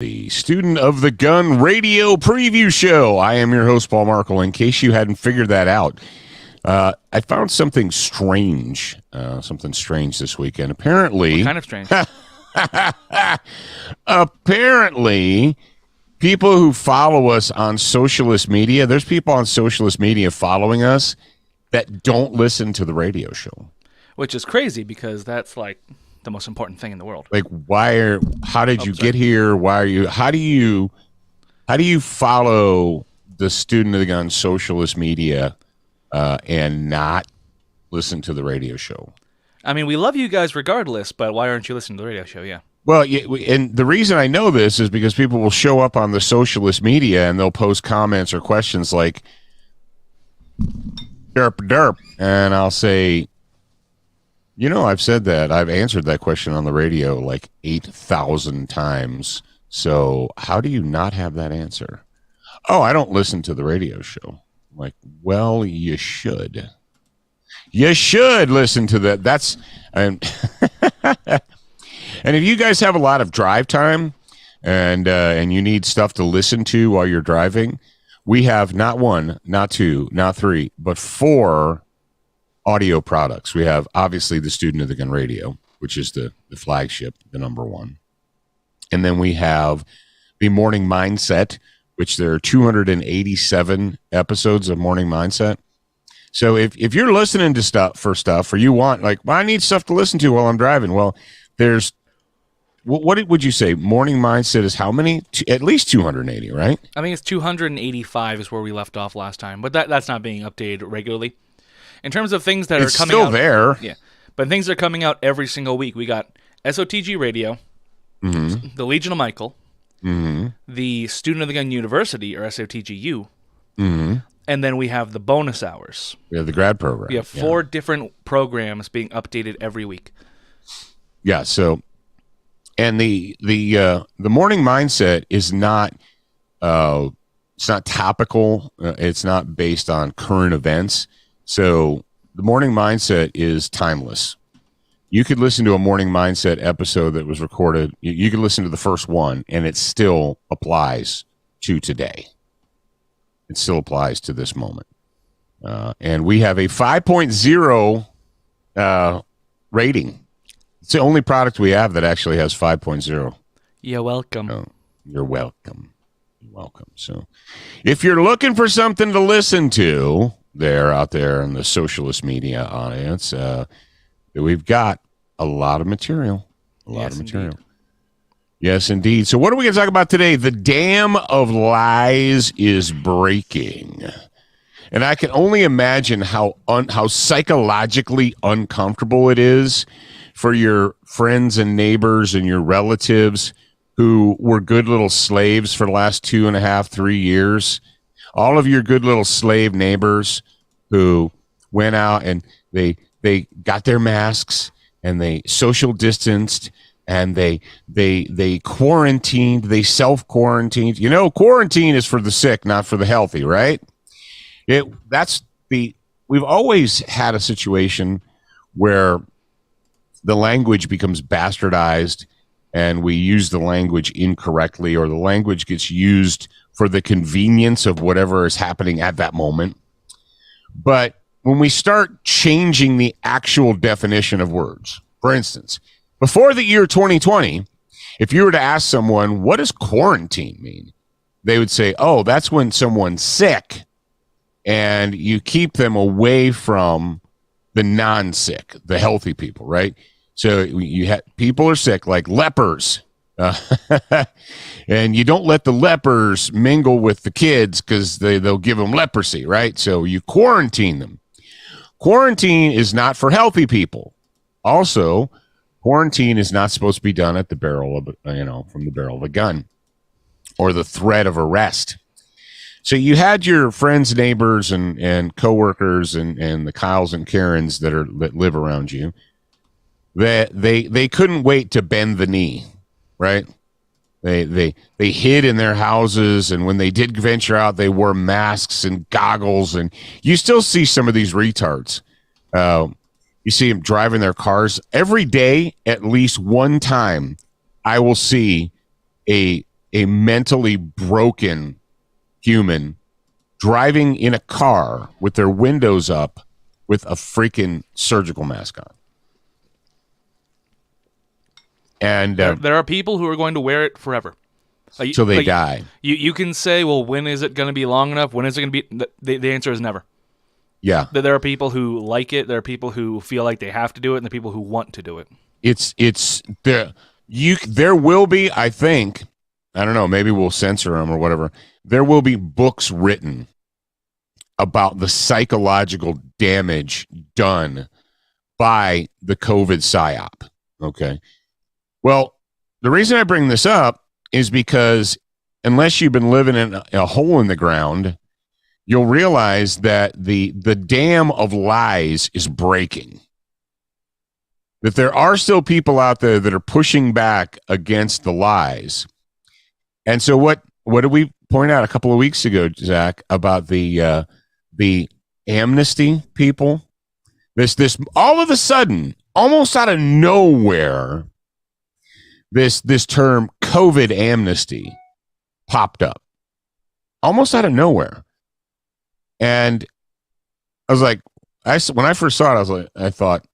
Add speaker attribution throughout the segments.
Speaker 1: The Student of the Gun radio preview show. I am your host, Paul Markle. In case you hadn't figured that out, I found something strange this weekend. Apparently,
Speaker 2: what kind of strange?
Speaker 1: Apparently, people who follow us on socialist media, there's people on socialist media following us that don't listen to the radio show.
Speaker 2: Which is crazy because that's like the most important thing in the world.
Speaker 1: Like, how did you get here? How do you follow the Student of the Gun socialist media and not listen to the radio show?
Speaker 2: I mean, we love you guys regardless, but why aren't you listening to the radio show? Yeah.
Speaker 1: Well, and the reason I know this is because people will show up on the socialist media and they'll post comments or questions like, derp, derp. And I'll say, I've said that. I've answered that question on the radio like 8,000 times. So how do you not have that answer? Oh, I don't listen to the radio show. I'm like, well, you should. You should listen to that. And if you guys have a lot of drive time and you need stuff to listen to while you're driving, we have not one, not two, not three, but 4 audio products. We have obviously the Student of the Gun radio, which is the flagship, the number one. And then we have the Morning Mindset, which there are 287 episodes of Morning Mindset. So if you're listening to stuff or you want, like, well, I need stuff to listen to while I'm driving. Well, there's, what would you say? Morning Mindset is how many? At least 280, right?
Speaker 2: I think it's 285 is where we left off last time, but that's not being updated regularly. In terms of things that are coming out.
Speaker 1: It's still there.
Speaker 2: Yeah. But things are coming out every single week. We got SOTG Radio, the Legion of Michael, the Student of the Gun University, or SOTGU, and then we have the bonus hours.
Speaker 1: We have the grad program.
Speaker 2: We have 4 different programs being updated every week.
Speaker 1: Yeah, so, and the Morning Mindset is not, it's not topical. It's not based on current events. So the Morning Mindset is timeless. You could listen to a Morning Mindset episode that was recorded. You could listen to the first one, and it still applies to today. It still applies to this moment. And we have a 5.0 rating. It's the only product we have that actually has 5.0.
Speaker 2: You're welcome.
Speaker 1: You're welcome. You're welcome. So if you're looking for something to listen to, out there in the socialist media audience, we've got a lot of material.
Speaker 2: Indeed.
Speaker 1: Yes, indeed. So what are we going to talk about today? The dam of lies is breaking. And I can only imagine how psychologically uncomfortable it is for your friends and neighbors and your relatives who were good little slaves for the last 2.5, 3 years. All of your good little slave neighbors who went out and they got their masks and they social distanced and they quarantined, they self-quarantined. Quarantine is for the sick, not for the healthy, right? We've always had a situation where the language becomes bastardized and we use the language incorrectly, or the language gets used for the convenience of whatever is happening at that moment. But when we start changing the actual definition of words, for instance, before the year 2020, if you were to ask someone, what does quarantine mean? They would say, oh, that's when someone's sick and you keep them away from the non-sick, the healthy people, right? So people are sick, like lepers. And you don't let the lepers mingle with the kids because they'll give them leprosy, right? So you quarantine them. Quarantine is not for healthy people. Also, quarantine is not supposed to be done at the barrel of, from the barrel of a gun or the threat of arrest. So you had your friends, neighbors, and coworkers, and the Kyles and Karens that live around you. That they couldn't wait to bend the knee, right? They hid in their houses, and when they did venture out, they wore masks and goggles. And you still see some of these retards. You see them driving their cars every day. At least one time, I will see a a mentally broken human driving in a car with their windows up with a freaking surgical mask on. And
Speaker 2: there are people who are going to wear it forever.
Speaker 1: So they die.
Speaker 2: You can say, well, when is it going to be long enough? When is it going to be? The answer is never.
Speaker 1: Yeah.
Speaker 2: There are people who like it. There are people who feel like they have to do it, and the people who want to do it.
Speaker 1: It's there will be, I think, I don't know, maybe we'll censor them or whatever. There will be books written about the psychological damage done by the COVID psyop. Okay. Well, the reason I bring this up is because unless you've been living in a hole in the ground, you'll realize that the dam of lies is breaking. That there are still people out there that are pushing back against the lies. And so what did we point out a couple of weeks ago, Zach, about the amnesty people? This all of a sudden, almost out of nowhere, this term COVID amnesty popped up. Almost out of nowhere. And I was like, when I first saw it, I thought,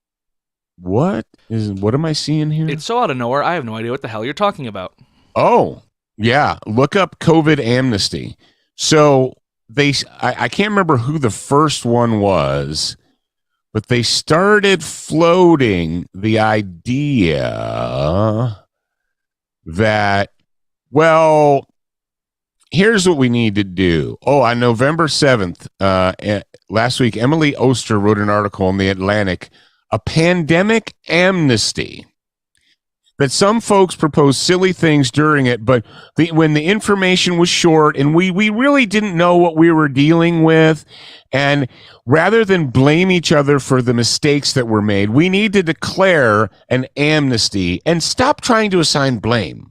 Speaker 1: what am I seeing here?
Speaker 2: It's so out of nowhere. I have no idea what the hell you're talking about.
Speaker 1: Oh, yeah. Look up COVID amnesty. So I can't remember who the first one was, but they started floating the idea that, well, here's what we need to do. Oh, on November 7th, last week, Emily Oster wrote an article in The Atlantic, A Pandemic Amnesty, that some folks proposed silly things during it, but when the information was short and we really didn't know what we were dealing with, and rather than blame each other for the mistakes that were made, we need to declare an amnesty and stop trying to assign blame.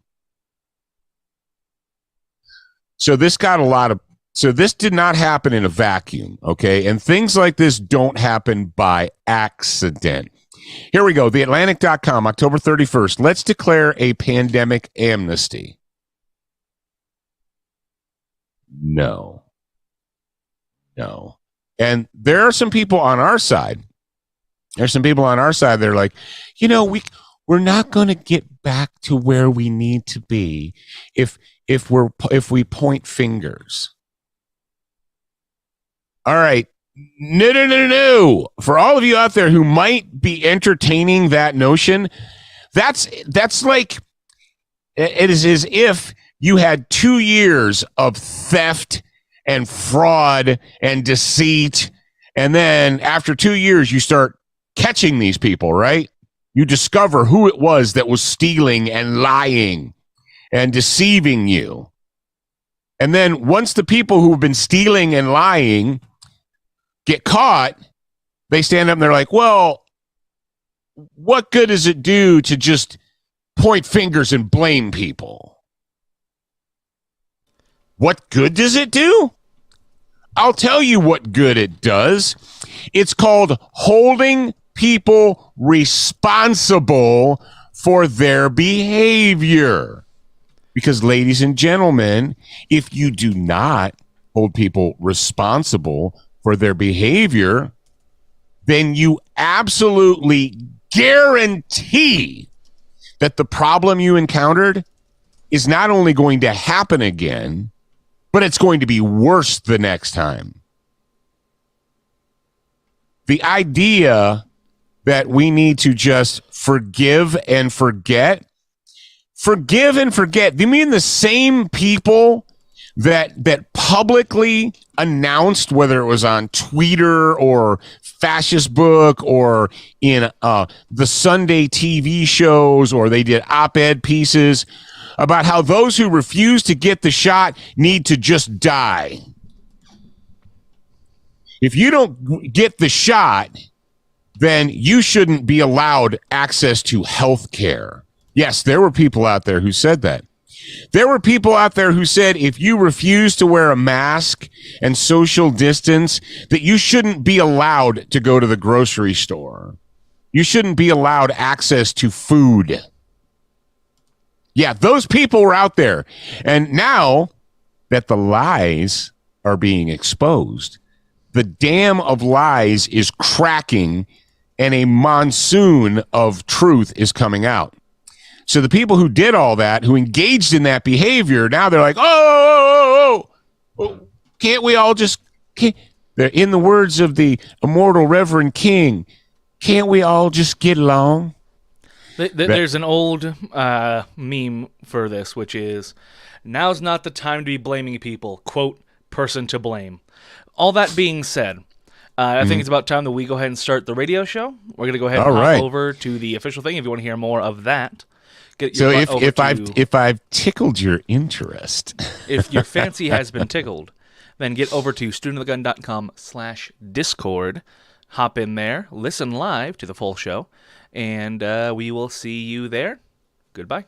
Speaker 1: So this did not happen in a vacuum, okay? And things like this don't happen by accident. Here we go. TheAtlantic.com, October 31st. Let's declare a pandemic amnesty. No. And there are some people on our side. There's some people on our side that are like, we're not going to get back to where we need to be if we point fingers. All right. No. For all of you out there who might be entertaining that notion, that's like, it is as if you had 2 years of theft and fraud and deceit, and then after 2 years you start catching these people, right? You discover who it was that was stealing and lying and deceiving you. And then once the people who've been stealing and lying get caught, they stand up and they're like, well, what good does it do to just point fingers and blame people? What good does it do? I'll tell you what good it does. It's called holding people responsible for their behavior. Because, ladies and gentlemen, if you do not hold people responsible for their behavior, then you absolutely guarantee that the problem you encountered is not only going to happen again, but it's going to be worse the next time. The idea that we need to just forgive and forget. You mean the same people that publicly announced, whether it was on Twitter or Fascist Book or in the Sunday TV shows, or they did op-ed pieces about how those who refuse to get the shot need to just die. If you don't get the shot, then you shouldn't be allowed access to health care. Yes, there were people out there who said that. There were people out there who said if you refuse to wear a mask and social distance, that you shouldn't be allowed to go to the grocery store. You shouldn't be allowed access to food. Yeah, those people were out there. And now that the lies are being exposed, the dam of lies is cracking and a monsoon of truth is coming out. So the people who did all that, who engaged in that behavior, now they're like, oh, can't we all just, they're in the words of the immortal Reverend King, can't we all just get along?
Speaker 2: There's an old meme for this, which is, now's not the time to be blaming people, quote, person to blame. All that being said, I think it's about time that we go ahead and start the radio show. We're going to go ahead and hop over to the official thing if you want to hear more of that.
Speaker 1: So if I've tickled your interest,
Speaker 2: if your fancy has been tickled, then get over to studentofthegun.com/discord, hop in there, listen live to the full show, and we will see you there. Goodbye.